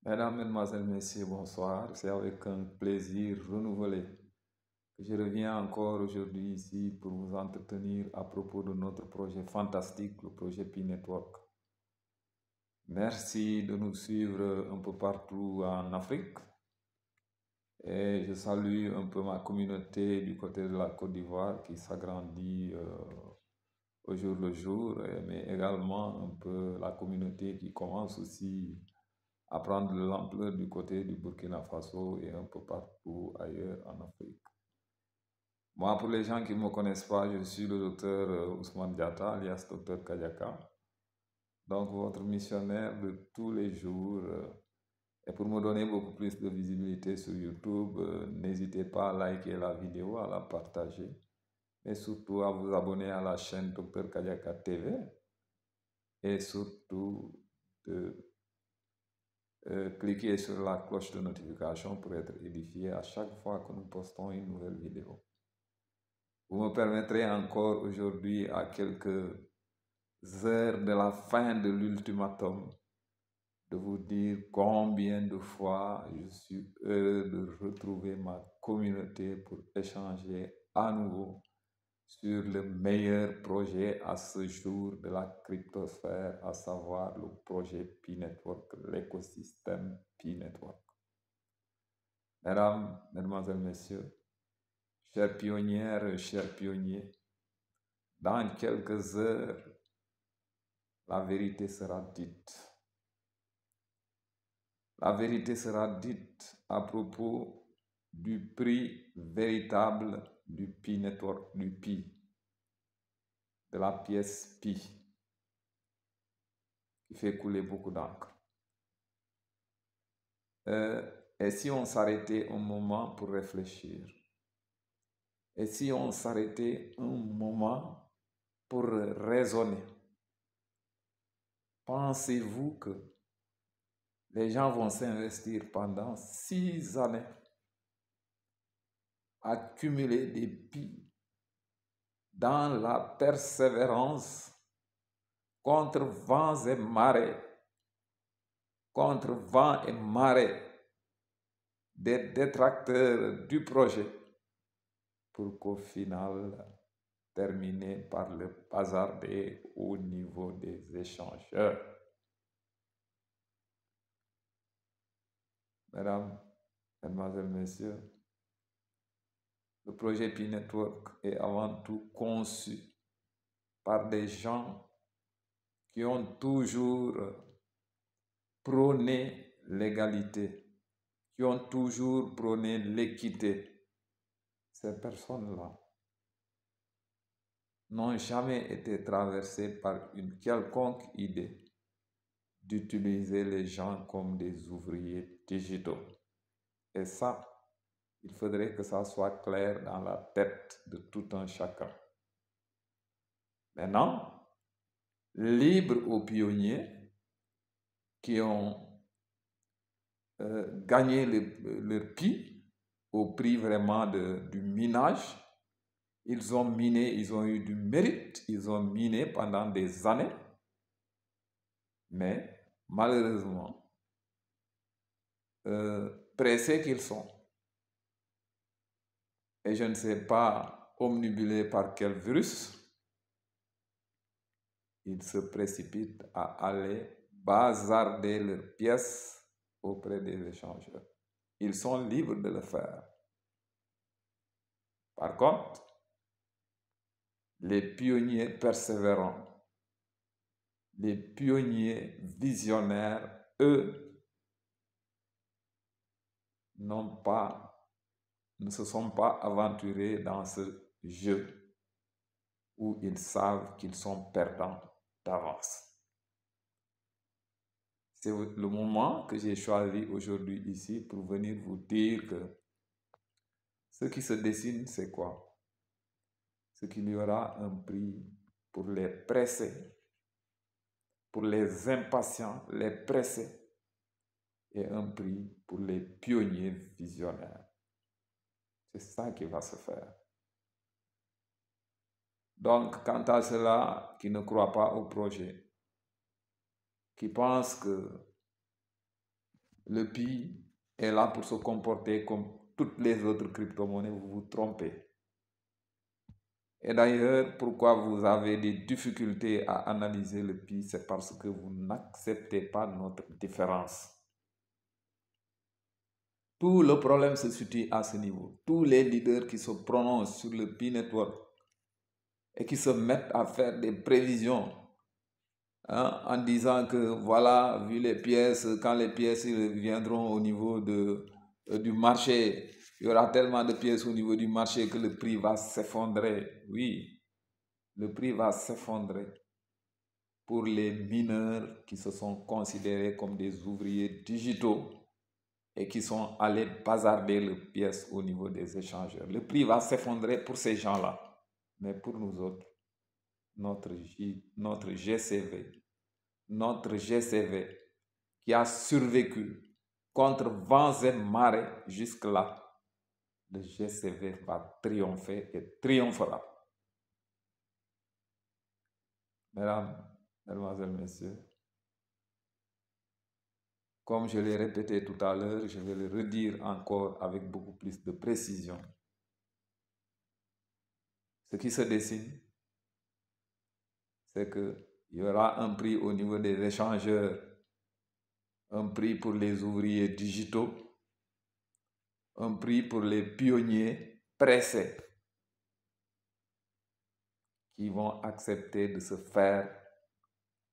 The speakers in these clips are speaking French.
Mesdames, Mesdemoiselles, Messieurs, bonsoir. C'est avec un plaisir renouvelé que je reviens encore aujourd'hui ici pour vous entretenir à propos de notre projet fantastique, le projet P-Network. Merci de nous suivre un peu partout en Afrique et je salue un peu ma communauté du côté de la Côte d'Ivoire qui s'agrandit au jour le jour, mais également un peu la communauté qui commence aussi à prendre de l'ampleur du côté du Burkina Faso et un peu partout ailleurs en Afrique. Moi, pour les gens qui ne me connaissent pas, je suis le docteur Ousmane Diatta, alias docteur Kadiaka. Donc, votre missionnaire de tous les jours. Et pour me donner beaucoup plus de visibilité sur YouTube, n'hésitez pas à liker la vidéo, à la partager. Et surtout à vous abonner à la chaîne Dr Kadiaka TV. Et surtout de cliquez sur la cloche de notification pour être édifié à chaque fois que nous postons une nouvelle vidéo. Vous me permettrez encore aujourd'hui, à quelques heures de la fin de l'ultimatum, de vous dire combien de fois je suis heureux de retrouver ma communauté pour échanger à nouveau sur le meilleur projet à ce jour de la cryptosphère, à savoir le projet P-Network, l'écosystème P-Network. Mesdames, Mesdemoiselles, Messieurs, chères pionnières, chers pionniers, dans quelques heures, la vérité sera dite. La vérité sera dite à propos du prix véritable du P-Network, du Pi, de la pièce Pi, qui fait couler beaucoup d'encre. Et si on s'arrêtait un moment pour réfléchir? Et si on s'arrêtait un moment pour raisonner? Pensez-vous que les gens vont s'investir pendant 6 années à cumuler des pi dans la persévérance contre vents et marées, contre vents et marées des détracteurs du projet pour qu'au final terminer par le hasarder au niveau des échangeurs? Mesdames, Mesdemoiselles, Messieurs, le projet P-Network est avant tout conçu par des gens qui ont toujours prôné l'égalité, qui ont toujours prôné l'équité. Ces personnes-là n'ont jamais été traversées par une quelconque idée d'utiliser les gens comme des ouvriers digitaux. Et ça, il faudrait que ça soit clair dans la tête de tout un chacun. Maintenant, libre aux pionniers qui ont gagné leur Pi au prix vraiment du minage. Ils ont miné, ils ont eu du mérite, ils ont miné pendant des années. Mais malheureusement, pressés qu'ils sont, et je ne sais pas omnibulés par quel virus, ils se précipitent à aller bazarder leurs pièces auprès des échangeurs. Ils sont libres de le faire. Par contre, les pionniers persévérants, les pionniers visionnaires, eux, ne se sont pas aventurés dans ce jeu où ils savent qu'ils sont perdants d'avance. C'est le moment que j'ai choisi aujourd'hui ici pour venir vous dire que ce qui se dessine, c'est quoi? C'est qu'il y aura un prix pour les pressés, pour les impatients, les pressés, et un prix pour les pionniers visionnaires. C'est ça qui va se faire. Donc, quant à ceux-là qui ne croient pas au projet, qui pensent que Le Pi est là pour se comporter comme toutes les autres crypto-monnaies, vous vous trompez. Et d'ailleurs, pourquoi vous avez des difficultés à analyser le Pi, c'est parce que vous n'acceptez pas notre différence. Tout le problème se situe à ce niveau. Tous les leaders qui se prononcent sur le Pi Network et qui se mettent à faire des prévisions, hein, en disant que voilà, vu les pièces, quand les pièces viendront au niveau du marché, il y aura tellement de pièces au niveau du marché que le prix va s'effondrer. Oui, le prix va s'effondrer pour les mineurs qui se sont considérés comme des ouvriers digitaux et qui sont allés bazarder les pièces au niveau des échangeurs. Le prix va s'effondrer pour ces gens-là. Mais pour nous autres, notre GCV qui a survécu contre vents et marées jusque-là, le GCV va triompher et triomphera. Mesdames, Mesdemoiselles, Messieurs, comme je l'ai répété tout à l'heure, je vais le redire encore avec beaucoup plus de précision. Ce qui se dessine, c'est qu'il y aura un prix au niveau des échangeurs, un prix pour les ouvriers digitaux, un prix pour les pionniers pressés qui vont accepter de se faire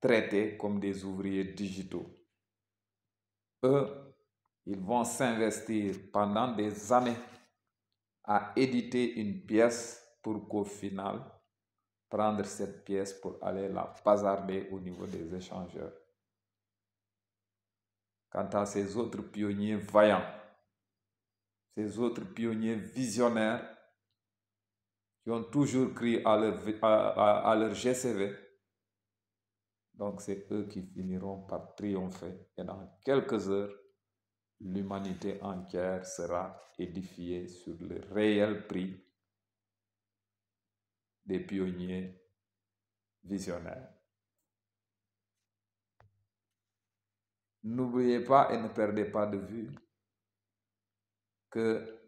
traiter comme des ouvriers digitaux. Eux, ils vont s'investir pendant des années à éditer une pièce pour qu'au final, prendre cette pièce pour aller la bazarder au niveau des échangeurs. Quant à ces autres pionniers vaillants, ces autres pionniers visionnaires qui ont toujours cru à leur GCV, donc c'est eux qui finiront par triompher. Et dans quelques heures, l'humanité entière sera édifiée sur le réel prix des pionniers visionnaires. N'oubliez pas et ne perdez pas de vue que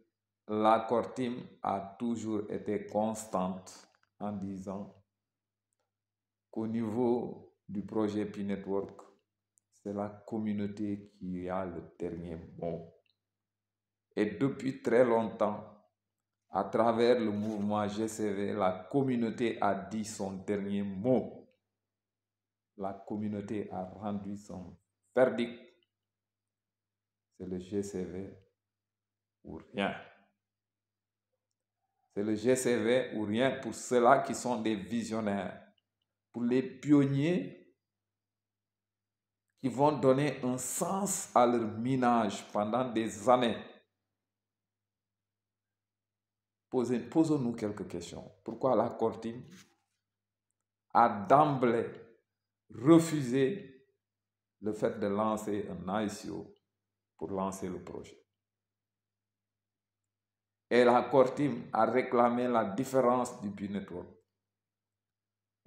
la Core Team a toujours été constante en disant qu'au niveau du projet Pi Network, c'est la communauté qui a le dernier mot. Et depuis très longtemps, à travers le mouvement GCV, la communauté a dit son dernier mot. La communauté a rendu son verdict. C'est le GCV ou rien. C'est le GCV ou rien pour ceux-là qui sont des visionnaires. Pour les pionniers qui vont donner un sens à leur minage pendant des années. Posons-nous quelques questions. Pourquoi la Core Team a d'emblée refusé le fait de lancer un ICO pour lancer le projet? Et la Core Team a réclamé la différence du Pi Network.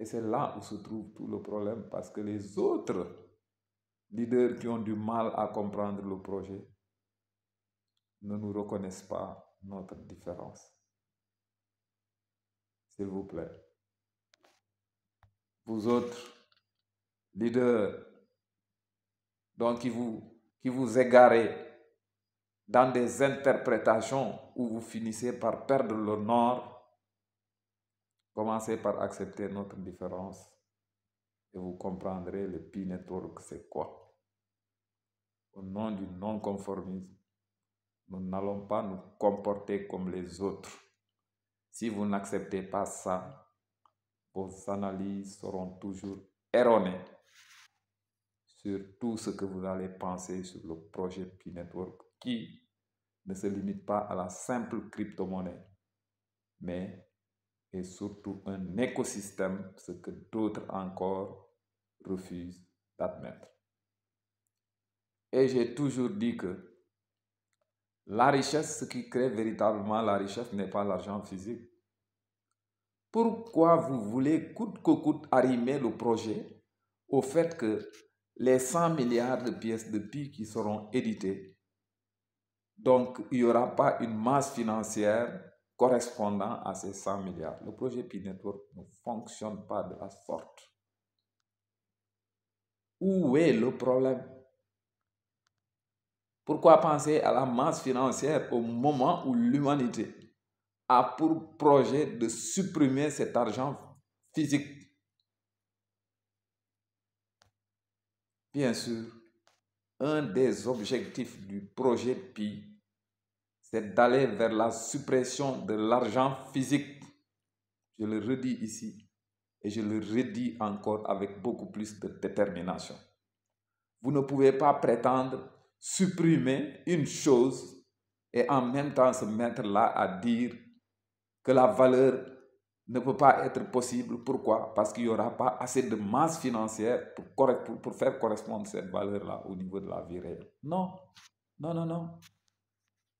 Et c'est là où se trouve tout le problème, parce que les autres leaders qui ont du mal à comprendre le projet ne nous reconnaissent pas notre différence. S'il vous plaît. Vous autres leaders, donc qui vous égarez dans des interprétations où vous finissez par perdre le nord, commencez par accepter notre différence et vous comprendrez le Pi Network c'est quoi. Au nom du non-conformisme, nous n'allons pas nous comporter comme les autres. Si vous n'acceptez pas ça, vos analyses seront toujours erronées sur tout ce que vous allez penser sur le projet Pi Network qui ne se limite pas à la simple crypto-monnaie, mais est surtout un écosystème, ce que d'autres encore refusent d'admettre. Et j'ai toujours dit que la richesse, ce qui crée véritablement la richesse n'est pas l'argent physique. Pourquoi vous voulez coûte que coûte arrimer le projet au fait que les 100 milliards de pièces de Pi qui seront éditées. Donc, il n'y aura pas une masse financière correspondant à ces 100 milliards. Le projet Pi Network ne fonctionne pas de la sorte. Où est le problème? Pourquoi penser à la masse financière au moment où l'humanité a pour projet de supprimer cet argent physique? Bien sûr, un des objectifs du projet Pi, c'est d'aller vers la suppression de l'argent physique. Je le redis ici et je le redis encore avec beaucoup plus de détermination. Vous ne pouvez pas prétendre supprimer une chose et en même temps se mettre là à dire que la valeur ne peut pas être possible. Pourquoi? Parce qu'il n'y aura pas assez de masse financière pour faire correspondre cette valeur-là au niveau de la vie réelle. Non, non, non, non.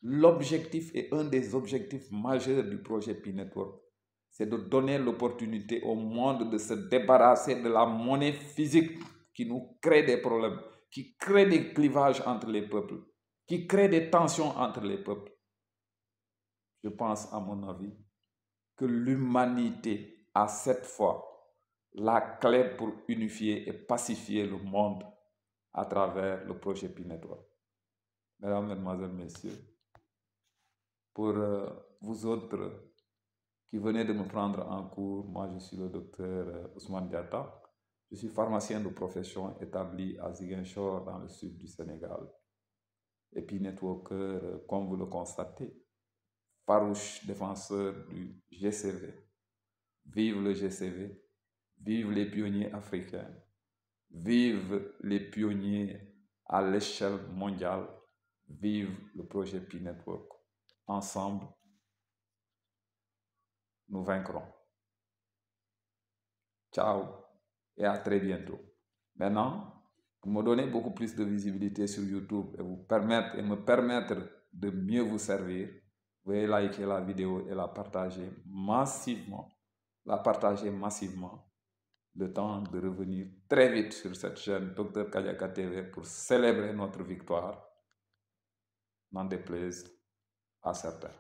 L'objectif et un des objectifs majeurs du projet Pi Network, c'est de donner l'opportunité au monde de se débarrasser de la monnaie physique qui nous crée des problèmes, qui crée des clivages entre les peuples, qui crée des tensions entre les peuples. Je pense, à mon avis, que l'humanité a cette fois la clé pour unifier et pacifier le monde à travers le projet Pi Network. Mesdames, Mesdemoiselles, Messieurs, pour vous autres qui venez de me prendre en cours, moi je suis le docteur Ousmane Diatta. Je suis pharmacien de profession établi à Ziguinchor dans le sud du Sénégal. Et Pi Networker, comme vous le constatez, farouche défenseur du GCV. Vive le GCV, vive les pionniers africains, vive les pionniers à l'échelle mondiale, vive le projet Pi Network. Ensemble, nous vaincrons. Ciao et à très bientôt. Maintenant, pour me donner beaucoup plus de visibilité sur YouTube et me permettre de mieux vous servir, veuillez liker la vidéo et la partager massivement. Le temps de revenir très vite sur cette chaîne Dr Kadiaka TV pour célébrer notre victoire, n'en déplaise à certains.